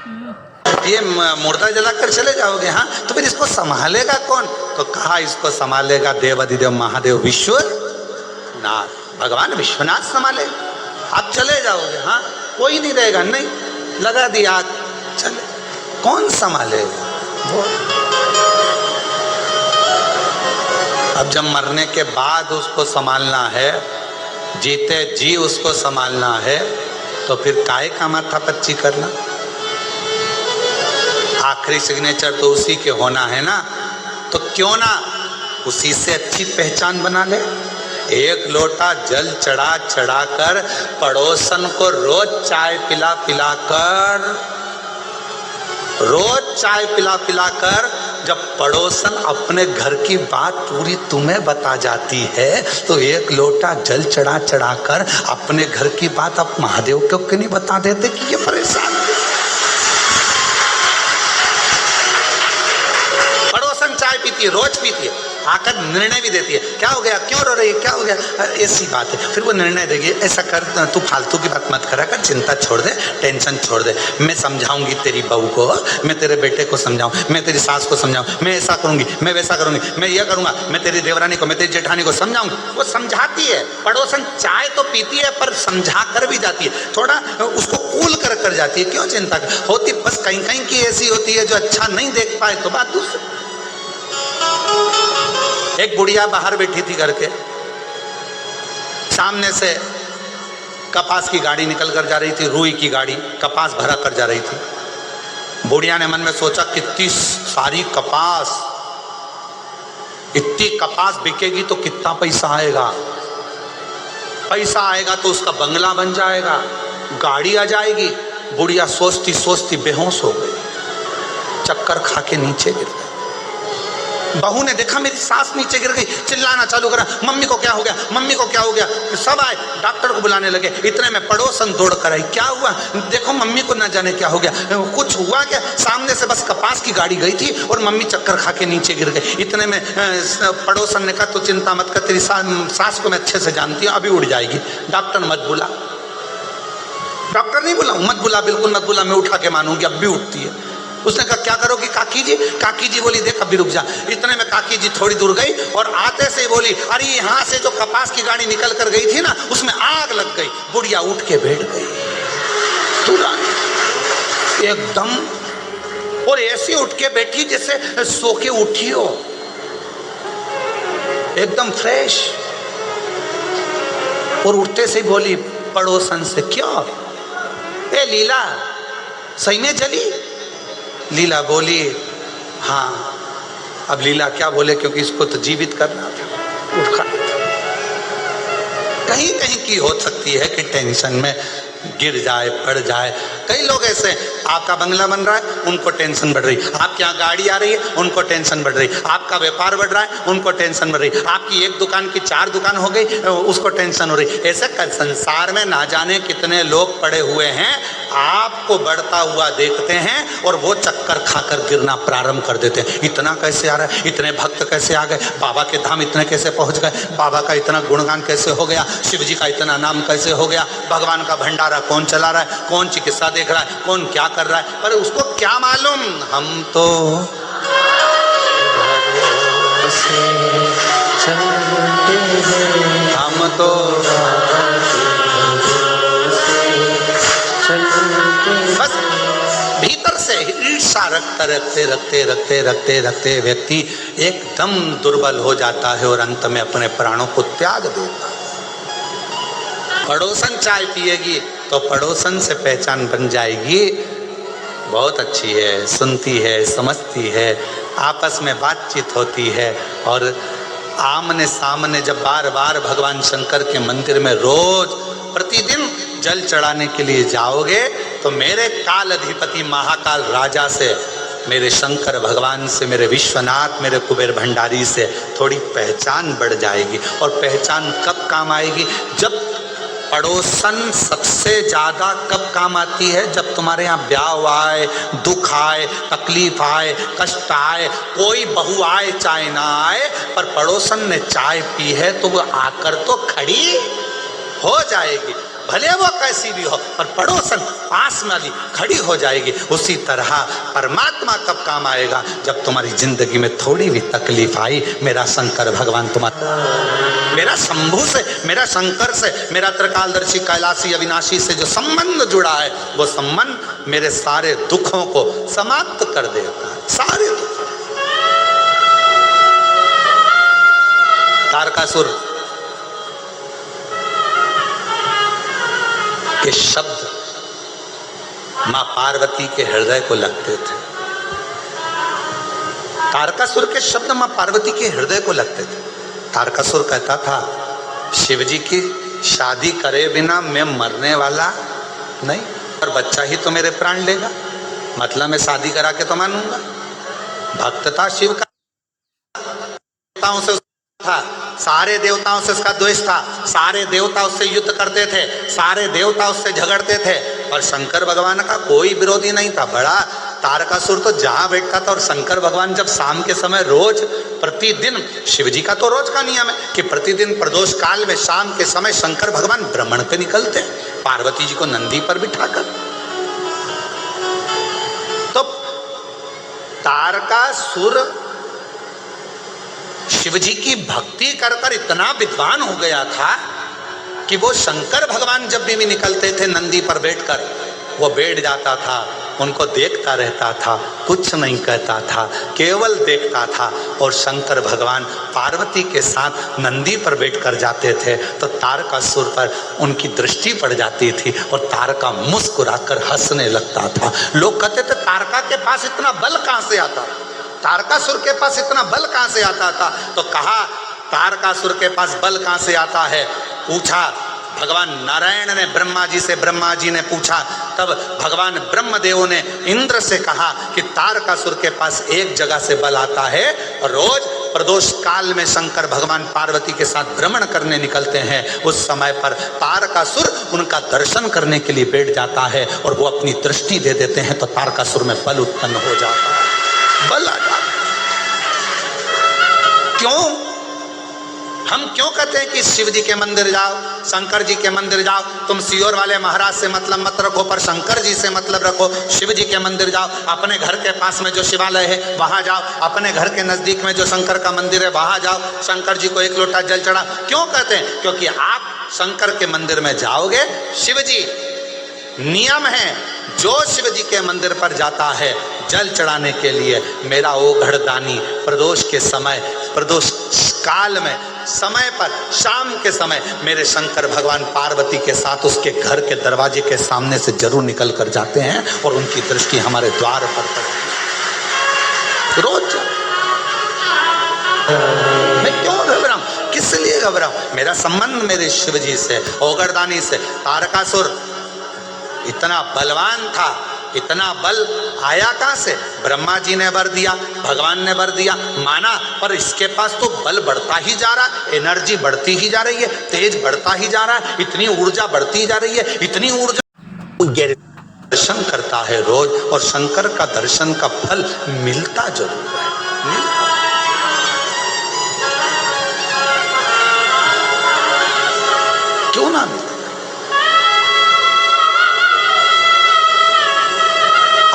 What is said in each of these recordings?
ये मुर्दा जलाकर चले जाओगे, हाँ तो फिर इसको संभालेगा कौन? तो कहा इसको संभालेगा देवाधिदेव महादेव विश्वनाथ, भगवान विश्वनाथ संभाले। आप चले जाओगे, हाँ कोई नहीं रहेगा, नहीं लगा दिया आग, चले, कौन संभालेगा? अब जब मरने के बाद उसको संभालना है, जीते जी उसको संभालना है, तो फिर काहे का माथा पच्ची करना? आखिरी सिग्नेचर तो उसी के होना है ना, तो क्यों ना उसी से अच्छी पहचान बना ले। एक लोटा जल चढ़ा चढ़ा कर पड़ोसन को रोज चाय पिला पिला कर, रोज चाय पिला पिला कर जब पड़ोसन अपने घर की बात पूरी तुम्हें बता जाती है, तो एक लोटा जल चढ़ा चढ़ा कर अपने घर की बात आप महादेव को क्यों नहीं बता देते कि ये परेशान है? पड़ोसन चाय पीती है, रोज पीती है, आकर निर्णय भी देती है, क्या हो गया, क्यों रो रही है, क्या हो गया, ऐसी बात है। फिर वो निर्णय देगी, ऐसा कर, तू फालतू की बात मत करा कर, चिंता छोड़ दे, टेंशन छोड़ दे, मैं समझाऊंगी तेरी बहू को, मैं तेरे बेटे को समझाऊं, मैं तेरी सास को समझाऊं, मैं ऐसा करूंगी, मैं वैसा करूंगी, मैं ये करूंगा, मैं तेरी देवरानी को, मैं तेरी जेठानी को समझाऊंगी। वो समझाती है, पड़ोसन चाय तो पीती है पर समझा कर भी जाती है, थोड़ा उसको कूल कर जाती है, क्यों चिंता होती, बस कहीं कहीं की ऐसी होती है जो अच्छा नहीं देख पाए तो बात दूसरी। एक बुढ़िया बाहर बैठी थी घर के सामने से, कपास की गाड़ी निकल कर जा रही थी, रुई की गाड़ी कपास भरा कर जा रही थी। बुढ़िया ने मन में सोचा कितनी सारी कपास, इतनी कपास बिकेगी तो कितना पैसा आएगा, पैसा आएगा तो उसका बंगला बन जाएगा, गाड़ी आ जाएगी। बुढ़िया सोचती सोचती बेहोश हो गई, चक्कर खा के नीचे गिर गई। बहू ने देखा मेरी सास नीचे गिर गई, चिल्लाना चालू करा, मम्मी को क्या हो गया, मम्मी को क्या हो गया। सब आए, डॉक्टर को बुलाने लगे, इतने में पड़ोसन दौड़ कर आई, क्या हुआ, देखो मम्मी को ना जाने क्या हो गया, कुछ हुआ क्या, सामने से बस कपास की गाड़ी गई थी और मम्मी चक्कर खा के नीचे गिर गई। इतने में पड़ोसन ने कहा तो चिंता मत कर, तेरी सास को मैं अच्छे से जानती हूँ, अभी उड़ जाएगी, डॉक्टर मत बुला। डॉक्टर नहीं बुलाऊं, मत बुला, बिल्कुल मत बुला, मैं उठा के मानूंगी, अब भी उठती है। उसने कहा क्या करोगी काकी जी? काकी जी बोली देख अभी रुक जा। इतने में काकी जी थोड़ी दूर गई और आते से बोली, अरे यहाँ से जो कपास की गाड़ी निकल कर गई थी ना, उसमें आग लग गई। बुढ़िया उठ के बैठ गई तुरंत एकदम, और ऐसी उठ के बैठी जैसे सो के उठी हो, एकदम फ्रेश। और उठते से बोली पड़ोसन से, क्यों ए लीला सही में जली? लीला बोली हाँ। अब लीला क्या बोले, क्योंकि इसको तो जीवित करना था, उठा था। कहीं कहीं की हो सकती है कि टेंशन में गिर जाए, पड़ जाए। कई लोग ऐसे, आपका बंगला बन रहा है उनको टेंशन बढ़ रही, आपके यहाँ गाड़ी आ रही है उनको टेंशन बढ़ रही, आपका व्यापार बढ़ रहा है उनको टेंशन बढ़ रही, आपकी एक दुकान की 4 दुकान हो गई उसको टेंशन हो रही। ऐसे संसार में ना जाने कितने लोग पड़े हुए हैं, आपको बढ़ता हुआ देखते हैं और वो चक्कर खाकर गिरना प्रारंभ कर देते हैं। इतना कैसे आ रहा है, इतने भक्त कैसे आ गए, बाबा के धाम इतने कैसे पहुंच गए, बाबा का इतना गुणगान कैसे हो गया, शिव जी का इतना नाम कैसे हो गया, भगवान का भंडारा कौन चला रहा है, कौन चिकित्सा देख रहा है, कौन क्या कर रहा है, पर उसको क्या मालूम। हम तो बस भीतर से ईर्ष्या रखते रखते रखते रखते रखते रखते व्यक्ति एकदम दुर्बल हो जाता है और अंत में अपने प्राणों को त्याग देता है। पड़ोसन चाय पिएगी तो पड़ोसन से पहचान बन जाएगी, बहुत अच्छी है, सुनती है, समझती है, आपस में बातचीत होती है। और आमने सामने जब बार बार भगवान शंकर के मंदिर में रोज प्रतिदिन जल चढ़ाने के लिए जाओगे तो मेरे काल अधिपति महाकाल राजा से, मेरे शंकर भगवान से, मेरे विश्वनाथ, मेरे कुबेर भंडारी से थोड़ी पहचान बढ़ जाएगी। और पहचान कब काम आएगी? जब पड़ोसन सबसे ज़्यादा कब काम आती है? जब तुम्हारे यहाँ ब्याह आए, दुख आए, तकलीफ आए, कष्ट आए, कोई बहू आए चाहे ना आए, पर पड़ोसन ने चाय पी है तो वो आकर तो खड़ी हो जाएगी। भले वो कैसी भी हो, पर पड़ोसन पास वाली खड़ी हो जाएगी। उसी तरह परमात्मा कब काम आएगा? जब तुम्हारी जिंदगी में थोड़ी भी तकलीफ आई, मेरा शंकर भगवान तुम्हारा, मेरा शंभु से, मेरा शंकर से, मेरा त्रिकालदर्शी कैलाशी अविनाशी से जो संबंध जुड़ा है, वो संबंध मेरे सारे दुखों को समाप्त कर देता है, सारे दुख। तारकासुर के शब्द मां पार्वती के हृदय को लगते थे। तारकासुर के शब्द मां पार्वती के हृदय को लगते थे। तारकासुर कहता था, शिवजी की शादी करे बिना मैं मरने वाला नहीं, और बच्चा ही तो मेरे प्राण लेगा, मतलब मैं शादी करा के तो मानूंगा। भक्त था शिव का, देवताओं से था, सारे देवताओं से उसका द्वेष था, सारे देवता उससे युद्ध करते थे, सारे देवता उससे झगड़ते थे, और शंकर भगवान का कोई विरोधी नहीं था। बड़ा तारकासुर तो जहां बैठता था, और शंकर भगवान जब शाम के समय रोज प्रतिदिन, शिवजी का तो रोज का नियम है कि प्रतिदिन प्रदोष काल में शाम के समय शंकर भगवान भ्रमण पे निकलते, पार्वती जी को नंदी पर बिठाकर। तो तारकासुर शिवजी की भक्ति कर कर इतना विद्वान हो गया था कि वो शंकर भगवान जब भी निकलते थे नंदी पर बैठकर, वो बैठ जाता था, उनको देखता रहता था, कुछ नहीं कहता था, केवल देखता था। और शंकर भगवान पार्वती के साथ नंदी पर बैठकर जाते थे तो तारकासुर पर उनकी दृष्टि पड़ जाती थी, और तारका मुस्कुराकर हंसने लगता था। लोग कहते थे, तारका के पास इतना बल कहां से आता, तारकासुर के पास इतना बल कहां से आता था? तो कहा, तारकासुर के पास बल कहां से आता है? पूछा भगवान नारायण ने ब्रह्मा जी से, ब्रह्मा जी ने पूछा, तब भगवान ब्रह्मदेव ने इंद्र से कहा कि तारकासुर के पास एक जगह से बल आता है, और रोज प्रदोष काल में शंकर भगवान पार्वती के साथ भ्रमण करने निकलते हैं। उस समय पर तारकासुर उनका दर्शन करने के लिए बैठ जाता है, और वो अपनी दृष्टि दे देते हैं, तो तारकासुर में बल उत्पन्न हो जाता है, बल आ जाता। क्यों? हम क्यों कहते हैं कि शिव जी के मंदिर जाओ, शंकर जी के मंदिर जाओ? तुम सियोर वाले महाराज से मतलब मत रखो, पर शंकर जी से मतलब रखो। शिव जी के मंदिर जाओ, अपने घर के पास में जो शिवालय है वहां जाओ, अपने घर के नजदीक में जो शंकर का मंदिर है वहां जाओ, शंकर जी को एक लोटा जल चढ़ा। क्यों कहते हैं? क्योंकि आप शंकर के मंदिर में जाओगे, शिव जी, नियम है, जो शिव जी के मंदिर पर जाता है जल चढ़ाने के लिए, मेरा ओ घड़दानी प्रदोष के समय, प्रदोष काल में, समय पर, शाम के समय मेरे शंकर भगवान पार्वती के साथ उसके घर के दरवाजे के सामने से जरूर निकल कर जाते हैं, और उनकी दृष्टि हमारे द्वार पर पड़ती है रोज। मैं क्यों घबराऊं? किस लिए घबराऊं? मेरा संबंध मेरे शिव जी से, ओगरदानी से। तारकासुर इतना बलवान था, इतना बल आया कहां से? ब्रह्मा जी ने वर दिया, भगवान ने वर दिया, माना, पर इसके पास तो बल बढ़ता ही जा रहा है, एनर्जी बढ़ती ही जा रही है, तेज बढ़ता ही जा रहा है, इतनी ऊर्जा बढ़ती जा रही है, इतनी ऊर्जा। दर्शन करता है रोज, और शंकर का दर्शन का फल मिलता जरूर है, मिलता। क्यों ना मिलता?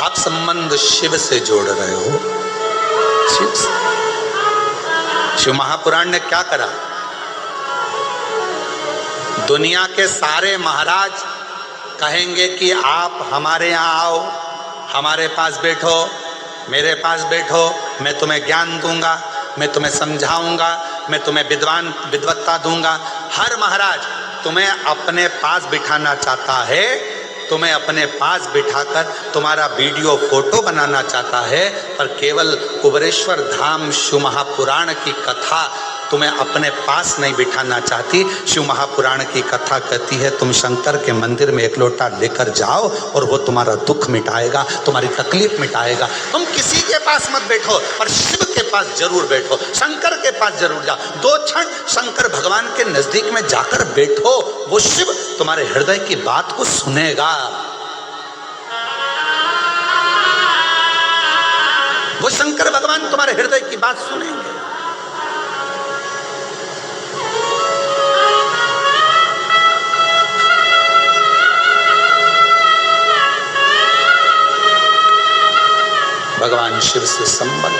आप संबंध शिव से जोड़ रहे हो, शिव से। शिव महापुराण ने क्या करा? दुनिया के सारे महाराज कहेंगे कि आप हमारे यहाँ आओ, हमारे पास बैठो, मेरे पास बैठो, मैं तुम्हें ज्ञान दूंगा, मैं तुम्हें समझाऊंगा, मैं तुम्हें विद्वत्ता दूंगा। हर महाराज तुम्हें अपने पास बिठाना चाहता है, तुम्हें अपने पास बिठाकर तुम्हारा वीडियो फोटो बनाना चाहता है, पर केवल कुबेरेश्वर धाम शिव महापुराण की कथा तुम्हें अपने पास नहीं बिठाना चाहती। शिव महापुराण की कथा कहती है, तुम शंकर के मंदिर में एक लोटा लेकर जाओ, और वो तुम्हारा दुख मिटाएगा, तुम्हारी तकलीफ मिटाएगा। तुम किसी के पास मत बैठो, पर शिव के पास जरूर बैठो, शंकर के पास जरूर जाओ। 2 क्षण शंकर भगवान के नजदीक में जाकर बैठो, वो शिव तुम्हारे हृदय की बात को सुनेगा, वो शंकर भगवान तुम्हारे हृदय की बात सुनेंगे। भगवान शिव से संबंध।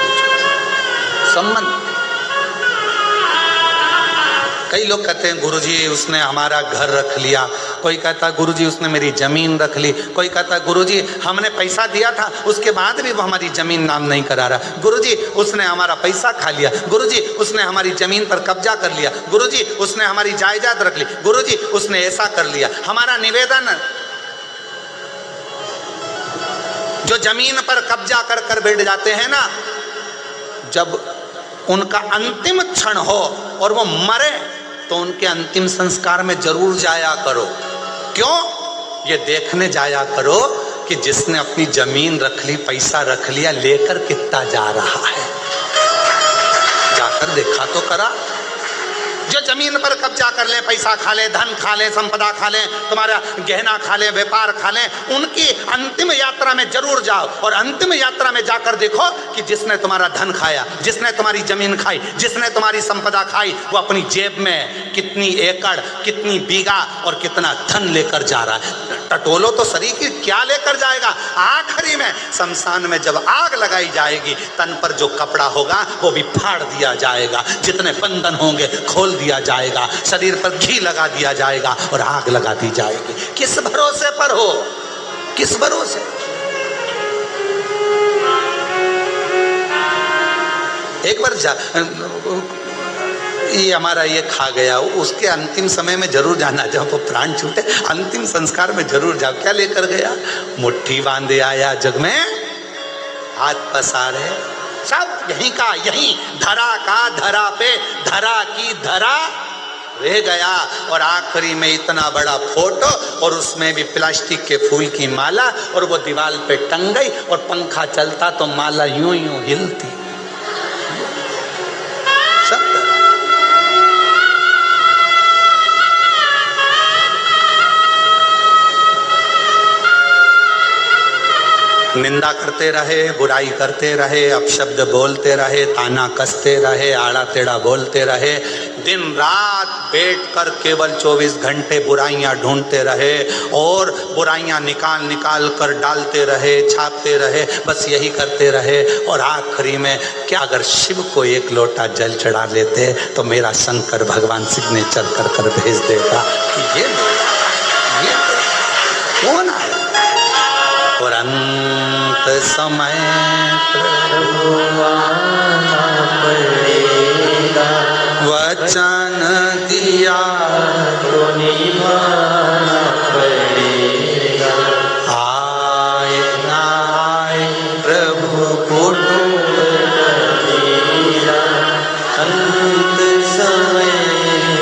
कई लोग कहते हैं गुरुजी उसने हमारा घर रख लिया, कोई कहता है गुरुजी उसने मेरी जमीन रख ली, कोई कहता है गुरुजी हमने पैसा दिया था उसके बाद भी वो हमारी जमीन नाम नहीं करा रहा, गुरुजी उसने हमारा पैसा खा लिया, गुरुजी उसने हमारी जमीन पर कब्जा कर लिया, गुरुजी उसने हमारी जायदाद रख ली, गुरुजी उसने ऐसा कर लिया। हमारा निवेदन, जो जमीन पर कब्जा कर कर बैठ जाते हैं ना, जब उनका अंतिम क्षण हो और वो मरे तो उनके अंतिम संस्कार में जरूर जाया करो। क्यों? ये देखने जाया करो कि जिसने अपनी जमीन रख ली, पैसा रख लिया, लेकर कितना जा रहा है। जाकर देखा तो करा। जो जमीन पर कब्जा कर ले, पैसा खा ले, धन खा ले, संपदा खा ले, तुम्हारा गहना खा ले, व्यापार खा ले, उनकी अंतिम यात्रा में जरूर जाओ और अंतिम यात्रा में जाकर देखो कि जिसने तुम्हारा धन खाया, जिसने तुम्हारी जमीन खाई, जिसने तुम्हारी संपदा खाई, वो अपनी जेब में कितनी एकड़, कितनी बीघा और कितना धन लेकर जा रहा है। टटोलो तो शरीर की क्या लेकर जाएगा। आखिरी में शमशान में जब आग लगाई जाएगी, तन पर जो कपड़ा होगा वो भी फाड़ दिया जाएगा, जितने बंधन होंगे खोल दिया जाएगा, शरीर पर घी लगा दिया जाएगा और आग लगा दी जाएगी। किस भरोसे पर हो? किस भरोसे? एक बार ये हमारा ये खा गया, उसके अंतिम समय में जरूर जाना, जब वो प्राण छूटे अंतिम संस्कार में जरूर जाओ। क्या लेकर गया? मुट्ठी बांधे आया जग में, हाथ पसारे, सब यहीं का यहीं, धरा का धरा पे, धरा की धरा रह गया। और आखिरी में इतना बड़ा फोटो और उसमें भी प्लास्टिक के फूल की माला, और वो दीवार पे टंग गई और पंखा चलता तो माला यूं यूं हिलती। निंदा करते रहे, बुराई करते रहे, अपशब्द बोलते रहे, ताना कसते रहे, आड़ा टेढ़ा बोलते रहे, दिन रात बैठकर केवल 24 घंटे बुराइयां ढूंढते रहे और बुराइयां निकाल निकाल कर डालते रहे, छापते रहे, बस यही करते रहे। और आखिरी में क्या, अगर शिव को एक लोटा जल चढ़ा लेते तो मेरा शंकर भगवान सिग्नेचर कर कर भेज देगा कि ये कौन है। और अंत समय प्रभु आना पड़ेगा, वचन दिया तो निभाना पड़ेगा। आए ना आए प्रभु को ढूंढना, अंत समय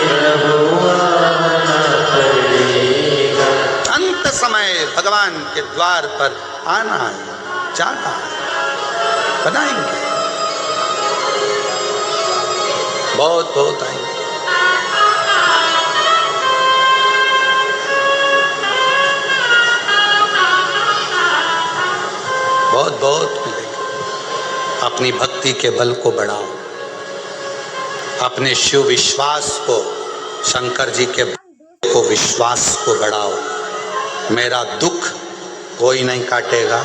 प्रभु आना पड़ेगा। अंत समय भगवान के द्वार पर आना है, जाना है, बनाएंगे, बहुत बहुत आएंगे। बहुत बहुत मिलेगा। अपनी भक्ति के बल को बढ़ाओ, अपने शिव विश्वास को, शंकर जी के को विश्वास को बढ़ाओ। मेरा दुख कोई नहीं काटेगा,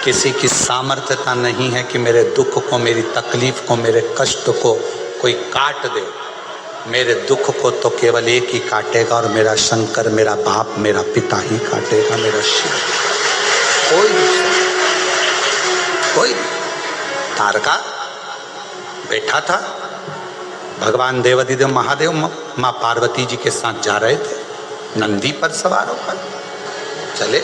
किसी की सामर्थ्यता नहीं है कि मेरे दुख को, मेरी तकलीफ को, मेरे कष्ट को कोई काट दे। मेरे दुख को तो केवल एक ही काटेगा और मेरा शंकर, मेरा बाप, मेरा पिता ही काटेगा, मेरा शिव। कोई तारका बैठा था, भगवान देवाधिदेव महादेव माँ पार्वती जी के साथ जा रहे थे, नंदी पर सवार होकर चले।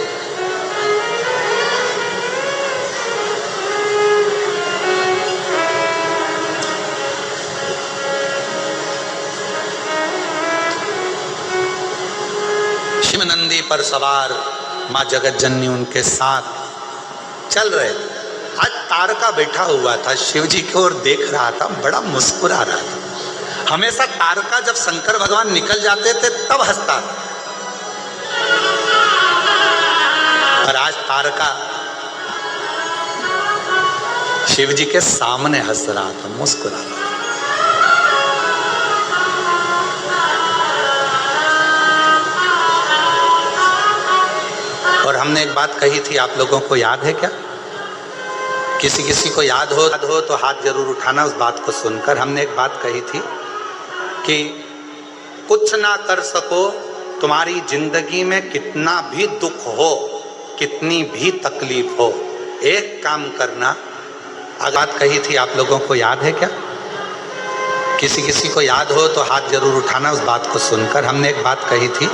शिव नंदी पर सवार, माँ जगत जननी उनके साथ चल रहे। आज तारका बैठा हुआ था, शिव जी की ओर देख रहा था, बड़ा मुस्कुरा रहा था। हमेशा तारका जब शंकर भगवान निकल जाते थे तब हंसता था, और आज तारका शिव जी के सामने हंस रहा था, मुस्कुरा रहा था। और हमने एक बात कही थी, आप लोगों को याद है क्या? किसी किसी को याद हो तो हाथ जरूर उठाना उस बात को सुनकर। हमने एक बात कही थी कि कुछ ना कर सको, तुम्हारी जिंदगी में कितना भी दुख हो, कितनी भी तकलीफ हो, एक काम करना। बात कही थी, आप लोगों को याद है क्या? किसी किसी को याद हो तो हाथ जरूर उठाना उस बात को सुनकर। हमने एक बात कही थी